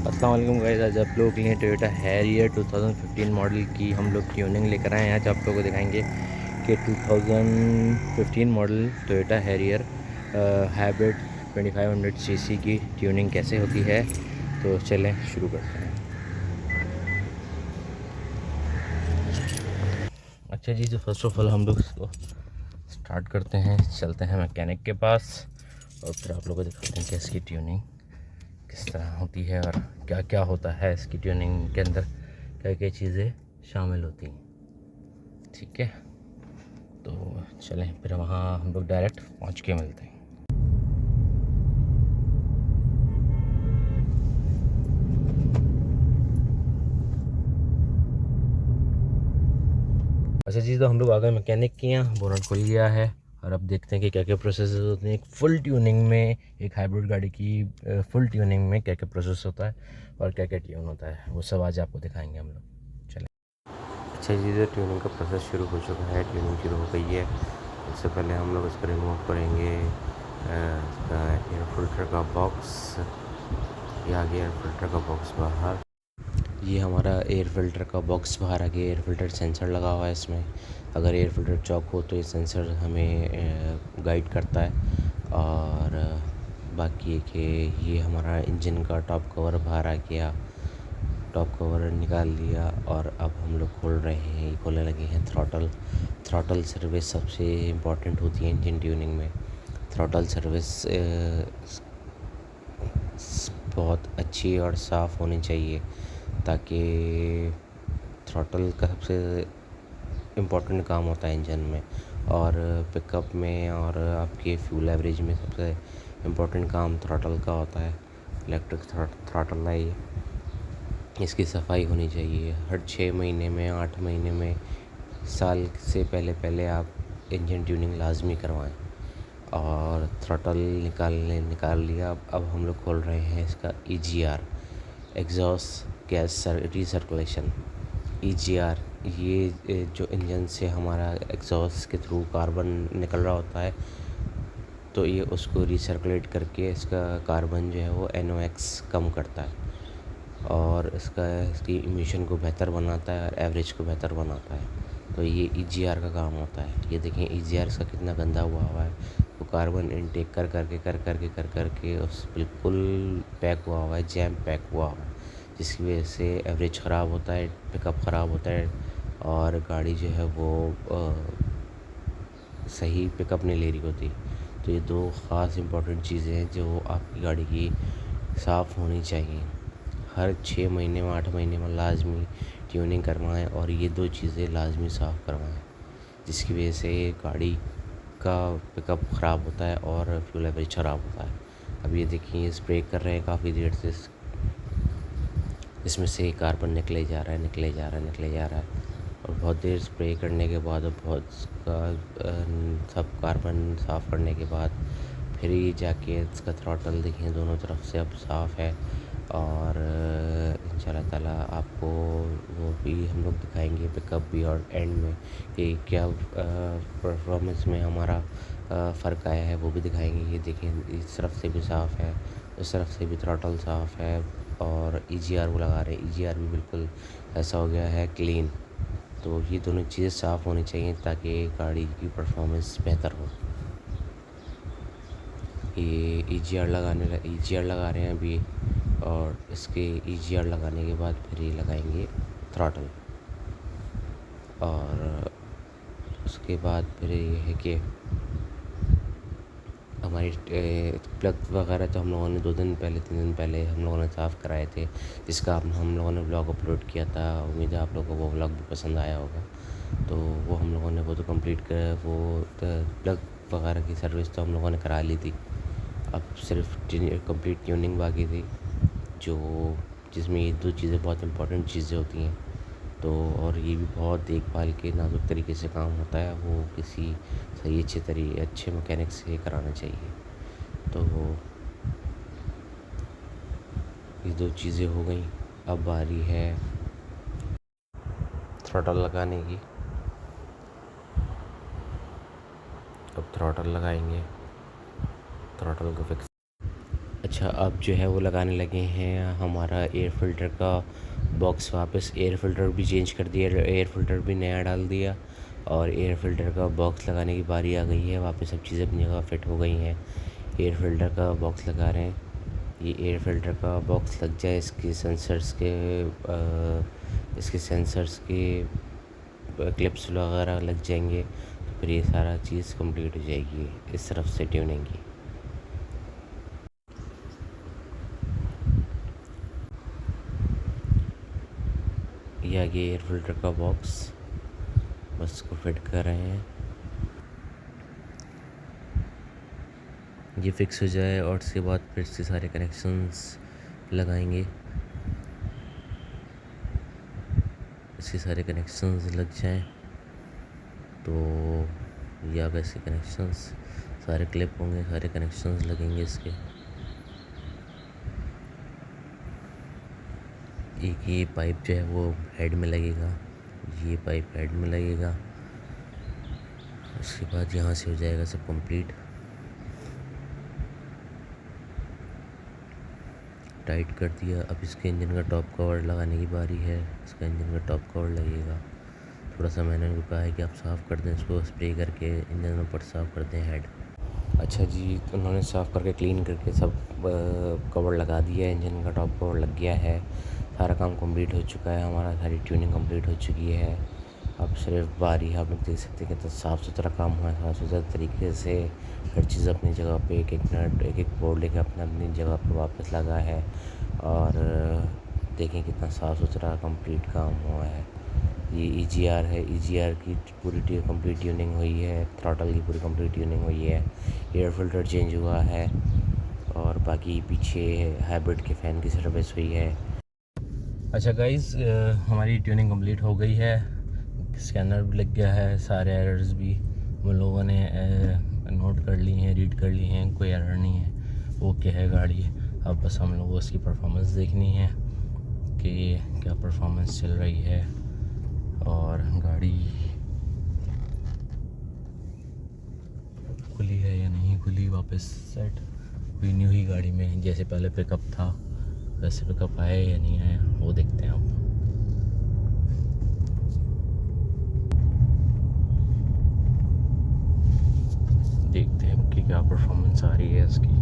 अस्सलाम वालेकुम गाइस। आज आप लोगों के लिए टोयोटा हैरियर 2015 मॉडल की हम लोग ट्यूनिंग लेकर आए हैं। आज आप लोगों को दिखाएंगे कि 2015 model Toyota Harrier hybrid 2500 CC की ट्यूनिंग कैसे होती है। तो चलें शुरू करते हैं। अच्छा जी, तो फर्स्ट ऑफ ऑल हम लोग इसको स्टार्ट करते हैं, चलते हैं मैकेनिक के पास और फिर आप लोगों को दिखाते हैं कि इसकी ट्यूनिंग किस तरह होती है और क्या क्या होता है इसकी ट्यूनिंग के अंदर, क्या क्या चीज़ें शामिल होती हैं। ठीक है, तो चलें फिर वहाँ हम लोग डायरेक्ट पहुँच के मिलते हैं। अच्छा जी, तो हम लोग आ गए मैकेनिक के यहाँ, बोनट खुल गया है और अब देखते हैं कि क्या क्या प्रोसेस होते हैं एक फुल ट्यूनिंग में। एक हाइब्रिड गाड़ी की फुल ट्यूनिंग में क्या क्या प्रोसेस होता है और क्या क्या ट्यून होता है, वो सब आज आपको दिखाएंगे हम लोग। चलें। अच्छा जी, तो ट्यूनिंग का प्रोसेस शुरू हो चुका है, ट्यूनिंग शुरू हो गई है। सबसे पहले हम लोग इसको रिमूव करेंगे इसका एयर फिल्टर का बॉक्स। ये आ गया एयर फिल्टर का बॉक्स बाहर। ये हमारा एयर फ़िल्टर का बॉक्स बाहर आ गया। एयर फ़िल्टर सेंसर लगा हुआ है इसमें। अगर एयर फ़िल्टर चॉक हो तो ये सेंसर हमें गाइड करता है। और बाकी कि ये हमारा इंजन का टॉप कवर बाहर आ गया। टॉप कवर निकाल लिया और अब हम लोग खोल रहे हैं, ये खोलने लगे हैं थ्रॉटल। थ्रॉटल सर्विस सबसे इम्पॉर्टेंट होती है इंजन ट्यूनिंग में। थ्रॉटल सर्विस बहुत अच्छी और साफ़ होनी चाहिए ताकि थ्रॉटल का सबसे इम्पोर्टेंट काम होता है इंजन में और पिकअप में और आपके फ्यूल एवरेज में सबसे इम्पोर्टेंट काम थ्रॉटल का होता है। इलेक्ट्रिक थ्रॉटल है ये, इसकी सफाई होनी चाहिए हर 6 महीने में, 8 महीने में, साल से पहले पहले आप इंजन ट्यूनिंग लाजमी करवाएं। और थ्रॉटल निकाल लिया। अब हम लोग खोल रहे हैं इसका EGR, exhaust gas recirculation. EGR ये जो इंजन से हमारा एग्जॉस्ट के थ्रू कार्बन निकल रहा होता है, तो ये उसको रिसर्कुलेट करके इसका कार्बन जो है वो NOx कम करता है और इसकी इमिशन को बेहतर बनाता है और एवरेज को बेहतर बनाता है। तो ये EGR का काम होता है। ये देखें EGR इसका कितना गंदा हुआ है। वो कार्बन इनटेक कर करके उस बिल्कुल पैक हुआ है, जैम पैक हुआ है, जिसकी वजह से एवरेज ख़राब होता है, पिकअप ख़राब होता है और गाड़ी जो है वो सही पिकअप नहीं ले रही होती। तो ये दो ख़ास इम्पॉर्टेंट चीज़ें हैं जो आपकी गाड़ी की साफ़ होनी चाहिए। हर 6 महीने में, 8 महीने में लाजमी ट्यूनिंग करवाएं और ये दो चीज़ें लाजमी साफ़ करवाएं, जिसकी वजह से गाड़ी का पिकअप ख़राब होता है और फ्यूल एवरेज ख़राब होता है। अब ये देखिए स्प्रे कर रहे हैं काफ़ी देर से, इसमें से कार्बन निकले जा रहा है और बहुत देर स्प्रे करने के बाद और सब कार्बन साफ़ करने के बाद फिर ही जाके इसका थ्रॉटल देखिए दोनों तरफ से अब साफ़ है। और इंशाल्लाह ताला आपको वो भी हम लोग दिखाएंगे पिकअप भी और एंड में कि क्या परफॉर्मेंस में हमारा फ़र्क आया है, वो भी दिखाएंगे। ये देखें इस तरफ से भी साफ़ है, इस तरफ से भी थ्रॉटल साफ़ है और EGR वो लगा रहे हैं, EGR भी बिल्कुल ऐसा हो गया है क्लीन। तो ये दोनों चीज़ें साफ़ होनी चाहिए ताकि गाड़ी की परफॉर्मेंस बेहतर हो। ये EGR लगा रहे हैं अभी और इसके EGR लगाने के बाद फिर ये लगाएंगे थ्रॉटल। और उसके बाद फिर ये है कि हमारी प्लग वगैरह तो हम लोगों ने 2 दिन पहले 3 दिन पहले हम लोगों ने साफ़ कराए थे, जिसका हम लोगों ने व्लॉग अपलोड किया था। उम्मीद है आप लोगों को वो व्लॉग भी पसंद आया होगा। तो वो हम लोगों ने वो तो कंप्लीट कर वो प्लग वगैरह की सर्विस तो हम लोगों ने करा ली थी। अब सिर्फ कंप्लीट ट्यूनिंग बाकी थी, जो जिसमें ये 2 चीज़ें बहुत इंपॉर्टेंट चीज़ें होती हैं। तो और ये भी बहुत देखभाल के नाजुक तरीके से काम होता है, वो किसी सही अच्छे मैकेनिक से कराना चाहिए। तो ये 2 चीज़ें हो गई। अब बारी है थ्रॉटल लगाने की। अब थ्रॉटल लगाएंगे, थ्रॉटल को फिक्स। अच्छा, अब जो है वो लगाने लगे हैं हमारा एयर फ़िल्टर का बॉक्स वापस। एयर फ़िल्टर भी चेंज कर दिया, एयर फ़िल्टर भी नया डाल दिया और एयर फ़िल्टर का बॉक्स लगाने की बारी आ गई है। वापस सब चीज़ें अपनी जगह फ़िट हो गई हैं। एयर फ़िल्टर का बॉक्स लगा रहे हैं। ये एयर फ़िल्टर का बॉक्स लग जाए, इसके सेंसर्स के क्लिप्स वगैरह लग जाएंगे, तो फिर ये सारा चीज़ कंप्लीट हो जाएगी इस तरफ से ट्यूनिंग की। ये आगे एयर फ़िल्टर का बॉक्स, बस इसको फिट कर रहे हैं। ये फिक्स हो जाए और उसके बाद फिर से सारे कनेक्शंस लगाएंगे। इसके सारे कनेक्शंस लग जाएं तो या वैसे कनेक्शंस सारे क्लिप होंगे, सारे कनेक्शंस लगेंगे इसके। एक ये पाइप जो है वो हेड में लगेगा, ये पाइप हेड में लगेगा। उसके बाद यहाँ से हो जाएगा सब कंप्लीट। टाइट कर दिया। अब इसके इंजन का टॉप कवर लगाने की बारी है। इसका इंजन का टॉप कवर लगेगा। थोड़ा सा मैंने उनको कहा है कि आप साफ़ कर दें, इसको स्प्रे करके इंजन ऊपर साफ़ कर दें हेड। अच्छा जी, तो उन्होंने साफ़ करके क्लीन करके सब कवर लगा दिया है। इंजन का टॉप कवर लग गया है। सारा काम कंप्लीट हो चुका है हमारा, सारी ट्यूनिंग कंप्लीट हो चुकी है। अब सिर्फ बारी, आप लोग देख सकते हैं कितना साफ़ सुथरा काम हुआ है। साफ़ सुथरा तरीके से हर चीज़ अपनी जगह पे, एक एक नट, एक एक बोर्ड लेके अपने अपनी जगह पे वापस लगा है। और देखें कितना साफ़ सुथरा कंप्लीट काम हुआ है। ये EGR है, EGR की पूरी कंप्लीट ट्यूनिंग हुई है। थ्रॉटल की पूरी कंप्लीट ट्यूनिंग हुई है। एयर फ़िल्टर चेंज हुआ है और बाकी पीछे हाइब्रिड के फ़ैन की सर्विस हुई है। अच्छा गाइज़, हमारी ट्यूनिंग कंप्लीट हो गई है। स्कैनर भी लग गया है, सारे एरर्स भी हम लोगों ने नोट कर ली हैं, रीड कर ली हैं, कोई एरर नहीं है। ओके है गाड़ी। अब बस हम लोगों को उसकी परफॉर्मेंस देखनी है कि क्या परफॉर्मेंस चल रही है। और गाड़ी खुली है या नहीं खुली, वापस सेट हुई नहीं हुई गाड़ी में। जैसे पहले पिकअप था वैसे पिकअप आया या नहीं आया, वो देखते हैं अब। देखते हैं कि क्या परफॉर्मेंस आ रही है इसकी।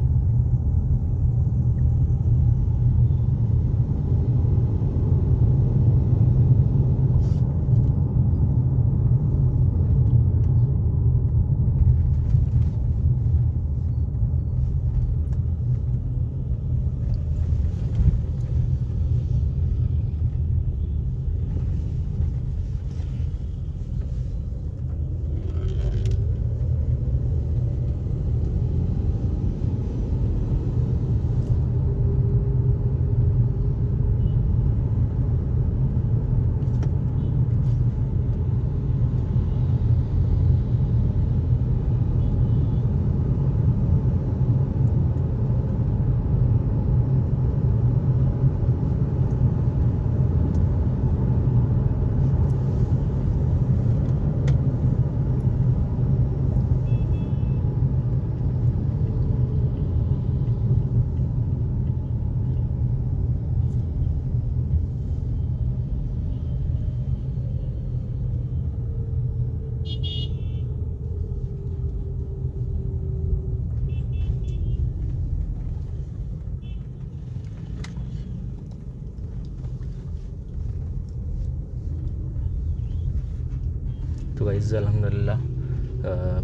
तो गाइस अल्हम्दुलिल्लाह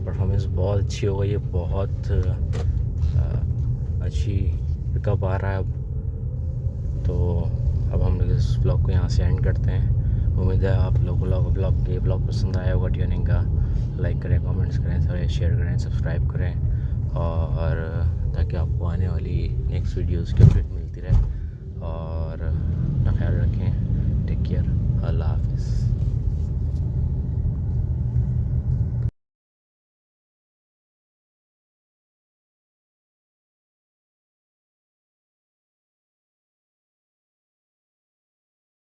परफॉर्मेंस बहुत अच्छी हो गई है। बहुत अच्छी पिकअप आ रहा है अब। तो अब हम लोग इस ब्लॉग को यहाँ से एंड करते हैं। उम्मीद है आप लोगों को ये ब्लॉग पसंद आया होगा ट्यूनिंग का। लाइक करें, कमेंट्स करें, सारे शेयर करें, सब्सक्राइब करें, और ताकि आपको आने वाली नेक्स्ट वीडियोज़ की अपडेट मिलती रहे। और अपना ख्याल रखें। Take care. अल्लाह हाफ़िज़।